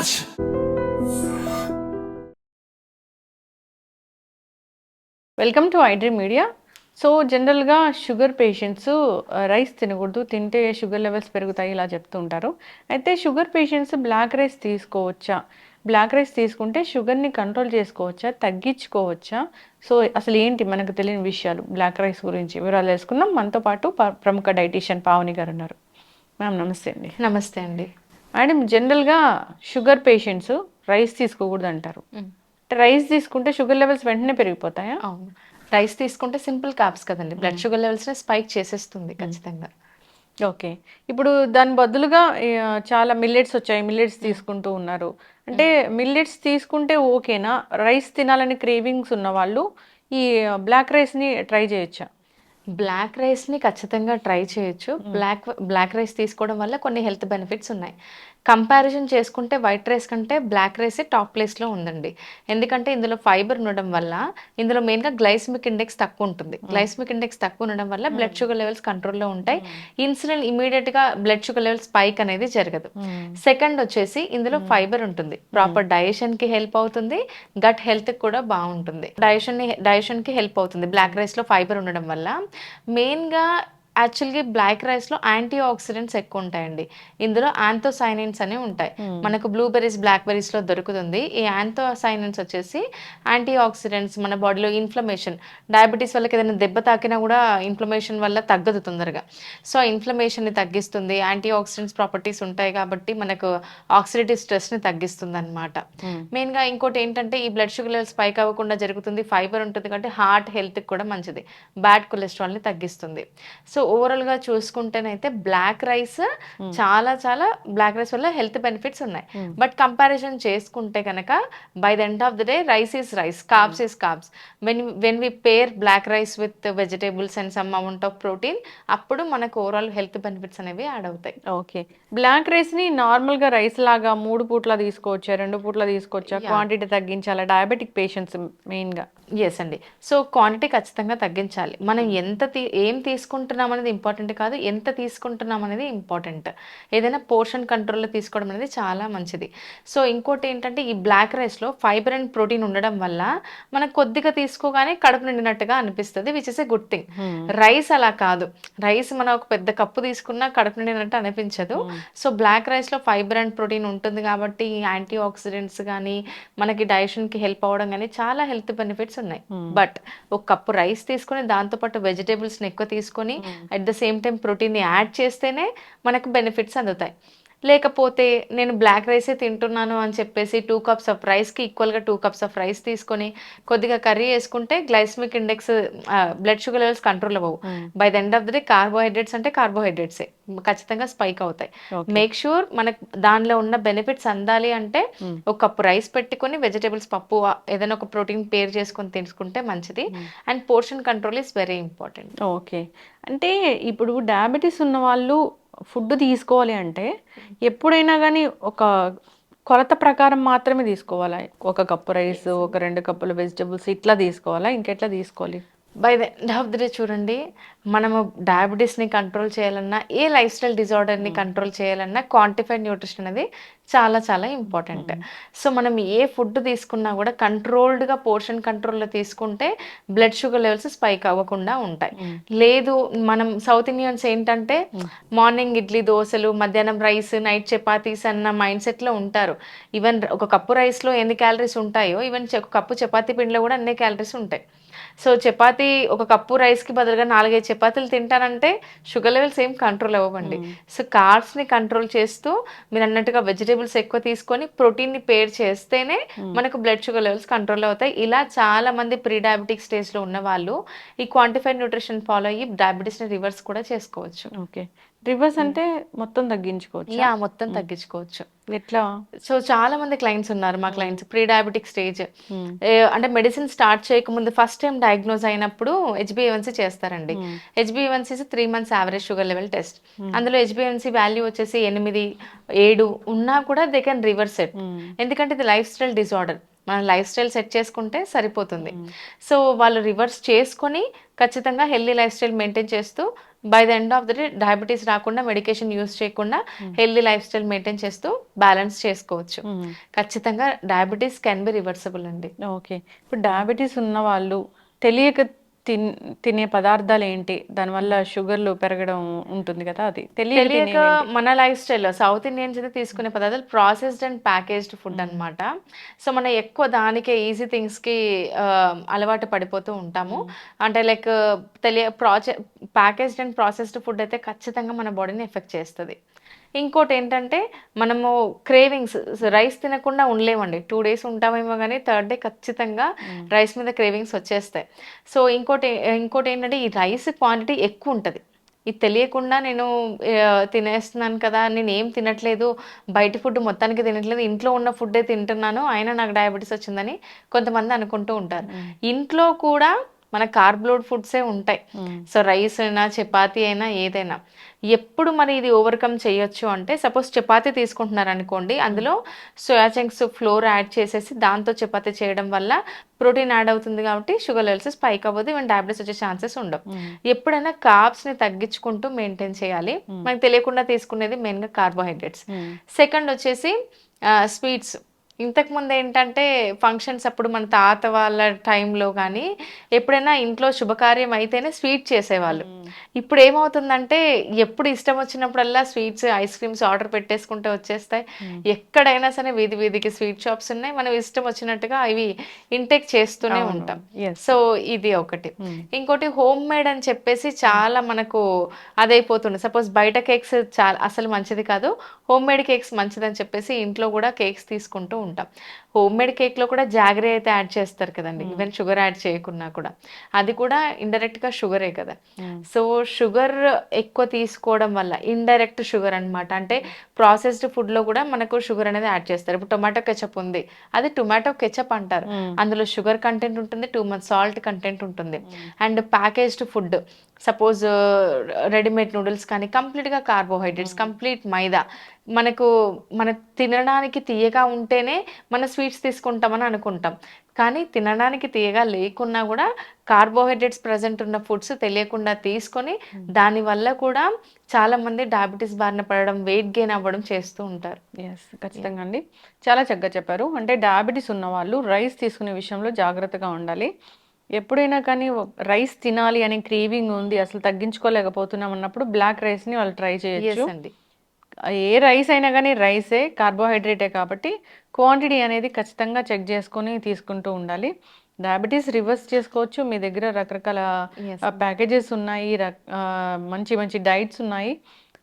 much. Welcome to iDream media. So జనరల్గా sugar patients rice తినకూడదు, తింటే షుగర్ లెవెల్స్ పెరుగుతాయి ఇలా చెప్తూ ఉంటారు. అయితే షుగర్ పేషెంట్స్ బ్లాక్ రైస్ తీసుకోవచ్చా? బ్లాక్ రైస్ తీసుకుంటే షుగర్ని కంట్రోల్ చేసుకోవచ్చా, తగ్గించుకోవచ్చా? సో అసలు ఏంటి మనకు తెలియని విషయాలు బ్లాక్ రైస్ గురించి వివరాలు తెలుసుకుందాం. మనతో పాటు ప్రముఖ డైటీషియన్ పావని గారు ఉన్నారు. మ్యామ్ నమస్తే అండి. నమస్తే అండి. మేడం, జనరల్గా షుగర్ పేషెంట్స్ రైస్ తీసుకోకూడదు అంటారు. రైస్ తీసుకుంటే షుగర్ లెవెల్స్ వెంటనే పెరిగిపోతాయా? అవును, రైస్ తీసుకుంటే సింపుల్ కార్బ్స్ కదండి, బ్లడ్ షుగర్ లెవెల్స్ని స్పైక్ చేసేస్తుంది ఖచ్చితంగా. ఓకే. ఇప్పుడు దాని బదులుగా చాలా మిల్లెట్స్ వచ్చాయి, మిల్లెట్స్ తీసుకుంటూ ఉన్నారు. అంటే మిల్లెట్స్ తీసుకుంటే ఓకేనా? రైస్ తినాలని క్రేవింగ్స్ ఉన్న వాళ్ళు ఈ బ్లాక్ రైస్ని ట్రై చేయొచ్చా? బ్లాక్ రైస్ని ఖచ్చితంగా ట్రై చేయొచ్చు. బ్లాక్ రైస్ తీసుకోవడం వల్ల కొన్ని హెల్త్ బెనిఫిట్స్ ఉన్నాయి. కంపారిజన్ చేసుకుంటే వైట్ రైస్ కంటే బ్లాక్ రైసే టాప్ ప్లేస్లో ఉందండి. ఎందుకంటే ఇందులో ఫైబర్ ఉండడం వల్ల, ఇందులో మెయిన్గా గ్లైసమిక్ ఇండెక్స్ తక్కువ ఉంటుంది. గ్లైసమిక్ ఇండెక్స్ తక్కువ ఉండడం వల్ల బ్లడ్ షుగర్ లెవెల్స్ కంట్రోల్లో ఉంటాయి. ఇన్సులిన్ ఇమీడియట్గా బ్లడ్ షుగర్ లెవెల్స్ స్పైక్ అనేది జరగదు. సెకండ్ వచ్చేసి ఇందులో ఫైబర్ ఉంటుంది, ప్రాపర్ డైజెషన్కి హెల్ప్ అవుతుంది, గట్ హెల్త్కి కూడా బాగుంటుంది. డైజెషన్కి హెల్ప్ అవుతుంది బ్లాక్ రైస్లో ఫైబర్ ఉండడం వల్ల. మెయిన్గా యాక్చువల్గా బ్లాక్ రైస్లో యాంటీ ఆక్సిడెంట్స్ ఎక్కువ ఉంటాయండి. ఇందులో యాంథోసైనిన్స్ అనేవి ఉంటాయి. మనకు బ్లూబెర్రీస్, బ్లాక్బెర్రీస్లో దొరుకుతుంది. ఈ యాంథోసైనిన్స్ వచ్చేసి యాంటీ ఆక్సిడెంట్స్, మన బాడీలో ఇన్ఫ్లమేషన్, డయాబెటీస్ వల్ల ఏదైనా దెబ్బ తాకినా కూడా ఇన్ఫ్లమేషన్ వల్ల తగ్గదు తొందరగా. సో ఇన్ఫ్లమేషన్ని తగ్గిస్తుంది. యాంటీ ఆక్సిడెంట్స్ ప్రాపర్టీస్ ఉంటాయి కాబట్టి మనకు ఆక్సిడేటివ్ స్ట్రెస్ని తగ్గిస్తుంది అనమాట. మెయిన్గా ఇంకోటి ఏంటంటే ఈ బ్లడ్ షుగర్ లెవెల్స్ స్పైక్ అవ్వకుండా జరుగుతుంది. ఫైబర్ ఉంటుంది కాబట్టి హార్ట్ హెల్త్కి కూడా మంచిది, బ్యాడ్ కొలెస్ట్రాల్ని తగ్గిస్తుంది. సో ఓవరాల్గా చూసుకుంటేనైతే బ్లాక్ రైస్ బ్లాక్ రైస్ వల్ల హెల్త్ బెనిఫిట్స్ ఉన్నాయి. బట్ కంపారిజన్ చేసుకుంటే కనుక by the end of the day rice is rice, carbs is carbs. When we pair black rice with vegetables and some amount of protein, అప్పుడు మనకు overall health benefits అనేవి add అవుతాయి. Okay. Black రైస్ని నార్మల్గా rice లాగా 3 పూట్ల తీసుకోవచ్చా, 2 పూట్ల తీసుకోవచ్చా? క్వాంటిటీ తగ్గించాలా డయాబెటిక్ పేషెంట్స్ మెయిన్గా? ఎస్ అండి. సో క్వాంటిటీ ఖచ్చితంగా తగ్గించాలి. మనం ఏం తీసుకుంటున్నాం అనేది ఇంపార్టెంట్ కాదు, ఎంత తీసుకుంటున్నాం అనేది ఇంపార్టెంట్. ఏదైనా పోర్షన్ కంట్రోల్లో తీసుకోవడం అనేది చాలా మంచిది. సో ఇంకోటి ఏంటంటే ఈ బ్లాక్ రైస్లో ఫైబర్ అండ్ ప్రోటీన్ ఉండడం వల్ల మనకు కొద్దిగా తీసుకోగానే కడుపు నిండినట్టుగా అనిపిస్తుంది, which is a good thing. Rice అలా కాదు. రైస్ మనం ఒక పెద్ద కప్పు తీసుకున్నా కడుపు నిండినట్టు అనిపించదు. సో బ్లాక్ రైస్లో ఫైబర్ అండ్ ప్రోటీన్ ఉంటుంది కాబట్టి యాంటీ ఆక్సిడెంట్స్ కానీ, మనకి డైజెషన్కి హెల్ప్ అవ్వడం కానీ చాలా హెల్త్ బెనిఫిట్స్ ఉన్నాయి. బట్ ఒక కప్పు రైస్ తీసుకొని దాంతోపాటు వెజిటేబుల్స్ని ఎక్కువ తీసుకొని అట్ ద సేమ్ టైం ప్రోటీన్ని యాడ్ చేస్తేనే మనకు బెనిఫిట్స్ అందుతాయి. లేకపోతే నేను బ్లాక్ రైసే తింటున్నాను అని చెప్పేసి 2 కప్స్ ఆఫ్ రైస్కి ఈక్వల్గా 2 కప్స్ ఆఫ్ రైస్ తీసుకొని కొద్దిగా కర్రీ వేసుకుంటే glycaemic index, blood sugar levels control అవ్వవు. By the end of the day carbohydrates అంటే కార్బోహైడ్రేట్సే ఖచ్చితంగా స్పైక్ అవుతాయి. మేక్ షూర్ మనకు దానిలో ఉన్న బెనిఫిట్స్ అందాలి అంటే ఒక కప్పు రైస్ పెట్టుకొని వెజిటేబుల్స్, పప్పు, ఏదైనా ఒక ప్రోటీన్ పేర్ చేసుకొని తీసుకుంటే మంచిది. And portion control is very important. Okay. అంటే ఇప్పుడు డయాబెటీస్ ఉన్న వాళ్ళు ఫుడ్ తీసుకోవాలి అంటే ఎప్పుడైనా కానీ ఒక కొలత ప్రకారం మాత్రమే తీసుకోవాలా? ఒక కప్పు రైస్, ఒక 2 కప్పుల వెజిటబుల్స్ ఇట్లా తీసుకోవాలా? ఇంకెట్లా తీసుకోవాలి? By the end of the day చూడండి, మనము డయాబెటీస్ని కంట్రోల్ చేయాలన్నా, ఏ లైఫ్ స్టైల్ డిజార్డర్ని కంట్రోల్ చేయాలన్నా క్వాంటిఫైడ్ న్యూట్రిషన్ అనేది చాలా చాలా ఇంపార్టెంట్. సో మనం ఏ ఫుడ్ తీసుకున్నా కూడా కంట్రోల్డ్గా పోర్షన్ కంట్రోల్లో తీసుకుంటే బ్లడ్ షుగర్ లెవెల్స్ స్పైక్ అవ్వకుండా ఉంటాయి. లేదు, మనం సౌత్ ఇండియన్స్ ఏంటంటే మార్నింగ్ ఇడ్లీ దోశలు, మధ్యాహ్నం రైస్, నైట్ చపాతీస్ అన్న మైండ్ సెట్లో ఉంటారు. ఈవెన్ ఒక కప్పు రైస్లో ఎన్ని క్యాలరీస్ ఉంటాయో ఈవెన్ ఒక కప్పు చపాతీ పిండిలో కూడా అన్ని క్యాలరీస్ ఉంటాయి. సో చపాతీ ఒక కప్పు రైస్కి బదులుగా 4-5 చపాతీలు తింటారంటే షుగర్ లెవెల్స్ ఏం కంట్రోల్ అవ్వండి. సో కార్బ్స్ని కంట్రోల్ చేస్తూ మీరు అన్నట్టుగా వెజిటేబుల్స్ ఎక్కువ తీసుకొని ప్రోటీన్ని పేర్ చేస్తేనే మనకు బ్లడ్ షుగర్ లెవెల్స్ కంట్రోల్ అవుతాయి. ఇలా చాలా మంది ప్రీ డయాబెటిక్ స్టేజ్లో ఉన్న వాళ్ళు ఈ క్వాంటిఫైడ్ న్యూట్రిషన్ ఫాలో అయ్యి డయాబెటీస్ని రివర్స్ కూడా చేసుకోవచ్చు. ఓకే. రివర్స్ అంటే మొత్తం తగ్గించుకోవచ్చు? మొత్తం తగ్గించుకోవచ్చు. ఎట్లా? సో చాలా మంది క్లయింట్స్ ఉన్నారు మా క్లయింట్స్ ప్రీ డయాబెటిక్ స్టేజ్, అంటే మెడిసిన్ స్టార్ట్ చేయకముందు ఫస్ట్ టైం డయాగ్నోజ్ అయినప్పుడు HbA1c చేస్తారండి. HbA1c 3 months average sugar level test. అందులో HbA1c వాల్యూ వచ్చేసి 8-7 ఉన్నా కూడా దే కెన్ రివర్స్ ఇట్. ఎందుకంటే ఇది లైఫ్ స్టైల్ డిజార్డర్, మన లైఫ్ స్టైల్ సెట్ చేసుకుంటే సరిపోతుంది. సో వాళ్ళు రివర్స్ చేసుకొని ఖచ్చితంగా హెల్దీ లైఫ్ స్టైల్ మెయింటైన్ చేస్తూ by the end of the day diabetes రాకుండా మెడికేషన్ యూస్ చేయకుండా హెల్దీ లైఫ్ స్టైల్ మెయింటైన్ చేస్తూ బ్యాలెన్స్ చేసుకోవచ్చు. ఖచ్చితంగా డయాబెటీస్ కెన్ బి రివర్సబుల్ అండి. ఓకే. ఇప్పుడు డయాబెటీస్ ఉన్న వాళ్ళు తెలియక తినే పదార్థాలు ఏంటి? దానివల్ల షుగర్లు పెరగడం ఉంటుంది కదా, అది తెలియక మన లైఫ్ స్టైల్లో సౌత్ ఇండియన్స్ అయితే తీసుకునే పదార్థాలు ప్రాసెస్డ్ అండ్ ప్యాకేజ్డ్ ఫుడ్ అన్నమాట. సో మనం ఎక్కువ దానికే ఈజీ థింగ్స్కి అలవాటు పడిపోతూ ఉంటాము. అంటే like packaged and processed food అయితే ఖచ్చితంగా మన బాడీని ఎఫెక్ట్ చేస్తుంది. ఇంకోటి ఏంటంటే మనము క్రేవింగ్స్, రైస్ తినకుండా ఉండలేమండి. 2 days ఉంటామేమో కానీ థర్డ్ డే ఖచ్చితంగా రైస్ మీద క్రేవింగ్స్ వచ్చేస్తాయి. సో ఇంకోటి ఏంటంటే ఈ రైస్ క్వాంటిటీ ఎక్కువ ఉంటుంది. ఇది తెలియకుండా నేను తినేస్తున్నాను కదా, నేను ఏం తినట్లేదు, బయట ఫుడ్ మొత్తానికి తినట్లేదు, ఇంట్లో ఉన్న ఫుడ్డే తింటున్నాను, అయినా నాకు డయాబెటీస్ వచ్చిందని కొంతమంది అనుకుంటూ ఉంటారు. ఇంట్లో కూడా మన కార్బ్లోడ్ ఫుడ్సే ఉంటాయి. సో రైస్ అయినా చపాతీ అయినా ఏదైనా ఎప్పుడు మరి ఇది ఓవర్కమ్ చేయొచ్చు అంటే, సపోజ్ చపాతీ తీసుకుంటున్నారు అనుకోండి, అందులో సోయా చంక్స్ ఫ్లోర్ యాడ్ చేసేసి దాంతో చపాతీ చేయడం వల్ల ప్రోటీన్ యాడ్ అవుతుంది కాబట్టి షుగర్ లెవెల్స్ స్పైక్ అవ్వదు, ఈవెన్ డయాబెటీస్ వచ్చే ఛాన్సెస్ ఉండవు. ఎప్పుడైనా కార్బ్స్ని తగ్గించుకుంటూ మెయింటైన్ చేయాలి. మనకు తెలియకుండా తీసుకునేది మెయిన్గా కార్బోహైడ్రేట్స్. సెకండ్ వచ్చేసి స్వీట్స్. ఇంతకుముందు ఏంటంటే ఫంక్షన్స్ అప్పుడు మన తాత వాళ్ళ టైంలో కానీ ఎప్పుడైనా ఇంట్లో శుభకార్యం అయితేనే స్వీట్ చేసేవాళ్ళు. ఇప్పుడు ఏమవుతుందంటే ఎప్పుడు ఇష్టం వచ్చినప్పుడల్లా స్వీట్స్, ఐస్ క్రీమ్స్ ఆర్డర్ పెట్టేసుకుంటే వచ్చేస్తాయి. ఎక్కడైనా సరే వీధి వీధికి స్వీట్ షాప్స్ ఉన్నాయి, మనం ఇష్టం వచ్చినట్టుగా ఇవి ఇంటేక్ చేస్తూనే ఉంటాం. సో ఇది ఒకటి. ఇంకోటి హోమ్ మేడ్ అని చెప్పేసి చాలా మనకు అదైపోతుంది. సపోజ్ బయట కేక్స్ చాలా అసలు మంచిది కాదు, హోమ్ మేడ్ కేక్స్ మంచిదని చెప్పేసి ఇంట్లో కూడా కేక్స్ తీసుకుంటూ ఉంటాం. హోమ్ మేడ్ కేక్లో కూడా జాగరీ అయితే యాడ్ చేస్తారు కదండి, ఈవెన్ షుగర్ యాడ్ చేయకున్నా కూడా అది కూడా ఇండైరెక్ట్గా షుగరే కదా. సో షుగర్ ఎక్కువ తీసుకోవడం వల్ల ఇండైరెక్ట్ షుగర్ అనమాట. అంటే ప్రాసెస్డ్ ఫుడ్లో కూడా మనకు షుగర్ అనేది యాడ్ చేస్తారు. ఇప్పుడు టొమాటో కెచప్ ఉంది, అది టొమాటో కెచప్ అంటారు, అందులో షుగర్ కంటెంట్ ఉంటుంది, 2 months సాల్ట్ కంటెంట్ ఉంటుంది. And packaged food, suppose readymade noodles కానీ కంప్లీట్గా కార్బోహైడ్రేట్స్, కంప్లీట్ మైదా. మన తినడానికి తీయగా ఉంటేనే మన స్వీట్స్ తీసుకుంటామని అనుకుంటాం, కానీ తినడానికి తీయగా లేకున్నా కూడా కార్బోహైడ్రేట్స్ ప్రజెంట్ ఉన్న ఫుడ్స్ తెలియకుండా తీసుకొని దానివల్ల కూడా చాలామంది డయాబెటీస్ బారిన పడడం, వెయిట్ గెయిన్ అవ్వడం చేస్తూ ఉంటారు. ఎస్, ఖచ్చితంగా అండి, చాలా చక్కగా చెప్పారు. అంటే డయాబెటీస్ ఉన్న వాళ్ళు రైస్ తీసుకునే విషయంలో జాగ్రత్తగా ఉండాలి. ఎప్పుడైనా కానీ రైస్ తినాలి అనే క్రేవింగ్ ఉంది, అసలు తగ్గించుకోలేకపోతున్నాం అన్నప్పుడు బ్లాక్ రైస్ని వాళ్ళు ట్రై చేయొచ్చు. అండి, ఏ రైస్ అయినా కానీ రైసే, కార్బోహైడ్రేటే కాబట్టి క్వాంటిటీ అనేది ఖచ్చితంగా చెక్ చేసుకొని తీసుకుంటూ ఉండాలి. డయాబెటీస్ రివర్స్ చేసుకోవచ్చు. మీ దగ్గర రకరకాల ప్యాకేజెస్ ఉన్నాయి, మంచి మంచి డైట్స్ ఉన్నాయి,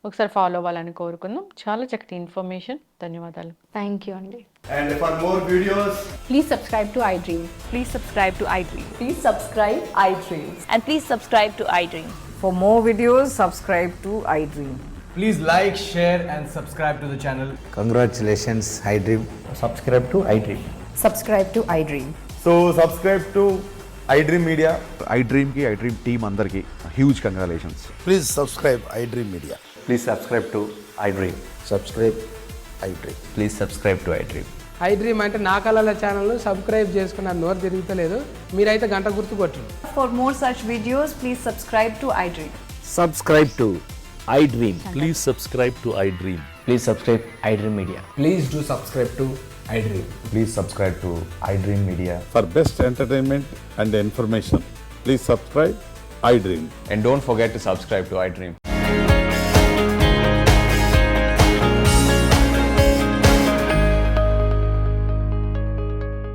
ఒకసారి ఫాలో అవ్వాలని కోరుకుందాం. చాలా చక్కటి ఇన్ఫర్మేషన్, ధన్యవాదాలు. థ్యాంక్ యూ అండి. And for more videos, please subscribe to iDream. Please subscribe to iDream. Please subscribe iDream. And please subscribe to iDream. For more videos, subscribe to iDream. please like, share and subscribe to the channel. Congratulations, iDream. Subscribe to iDream. Subscribe to iDream. So subscribe to iDream Media. iDream ki iDream team andarki huge congratulations. Please subscribe iDream Media. Please subscribe to iDream. Subscribe iDream. Please subscribe to iDream. iDream అంటే నా కళల ఛానల్ను subscribe చేసుకున్న నోరు తిరుగుతలేదు, మీరైతే గంట గుర్తు కొట్టండి. For more such videos, please subscribe to iDream. Subscribe to iDream. Please subscribe to iDream. Please subscribe iDream Media. Please do subscribe to iDream. Please subscribe to iDream Media. For best entertainment and information, please subscribe iDream. And don't forget to subscribe to iDream.